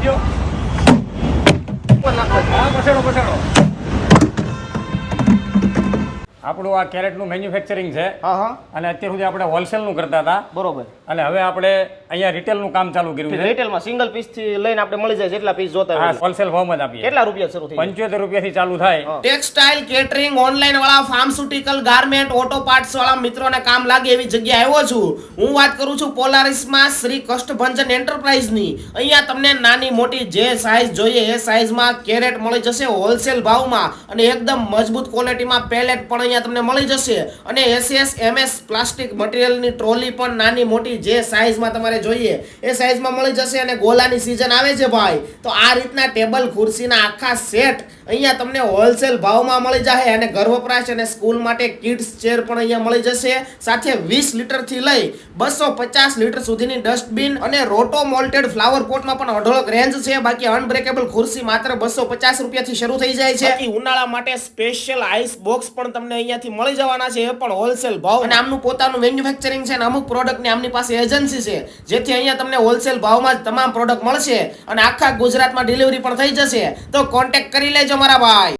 ગયો. હા, પછાડો. આપણું આ કેરેટનું મેન્યુફેક્ચરિંગ છે. અને અત્યાર સુધી આપણે હોલસેલનું કરતા હતા. બરોબર. અને હવે આપણે અહીંયા રિટેલનું કામ ચાલુ કર્યું છે. રિટેલમાં સિંગલ પીસ થી લઈને આપણે મળી જાય જેટલા પીસ જોતા હોય. હોલસેલ ભાવમાં જ આપીએ. કેટલા રૂપિયા શરૂ થઈ 75 રૂપિયાથી ચાલુ થાય. ટેક્સટાઇલ, કેટરિંગ, ઓનલાઈન વાળા, ફાર્માસ્યુટિકલ, ગાર્મેન્ટ, ઓટો પાર્ટ્સ વાળા મિત્રોને કામ લાગે એવી જગ્યાએ આવ્યો છું. હું વાત કરું છું પોલારિસમાં શ્રી કષ્ટભંજન એન્ટરપ્રાઇઝની. અહીંયા તમને નાની મોટી જે સાઈઝ જોઈએ એ સાઈઝમાં કેરેટ મળી જશે હોલસેલ ભાવમાં અને એકદમ મજબૂત ક્વોલિટીમાં પેલેટ પણ અહીંયા તમને મળી જશે અને SS MS પ્લાસ્ટિક મટીરીયલની ટ્રોલી પણ નાની મોટી જે સાઈઝમાં તમારે જોઈએ એ સાઈઝમાં મળી જશે અને ગોલાની સીઝન આવે છે ભાઈ, તો આ રીતના ટેબલ ખુરશીના આખા સેટ અહીંયા તમને હોલસેલ ભાવમાં મળી જશે અને ઘર વપરાશ અને સ્કૂલ માટે કિડ્સ ચેર પણ અહીંયા મળી જશે. સાથે 20 લીટરથી લઈ 250 લીટર સુધીની ડસ્ટબિન અને રોટો મોલ્ટેડ ફ્લાવર પોટમાં પણ અઢળક રેન્જ છે. બાકી અનબ્રેકેબલ ખુરશી માત્ર 250 રૂપિયાથી શરૂ થઈ જાય છે. બાકી ઉનાળા માટે સ્પેશિયલ આઈસ બોક્સ પણ તમને અહીંયાથી મળી જવાના છે, એ પણ હોલસેલ ભાવ અને આમનું પોતાનું મેન્યુફેક્ચરિંગ છે અને અમુક પ્રોડક્ટની આમની પાસે એજન્સી છે જેથી અહીંયા તમને હોલસેલ ભાવમાં જ તમામ પ્રોડક્ટ મળશે અને આખા ગુજરાતમાં ડિલિવરી પણ થઈ જશે. તો કોન્ટેક્ટ કરી લેજો મારા ભાઈ.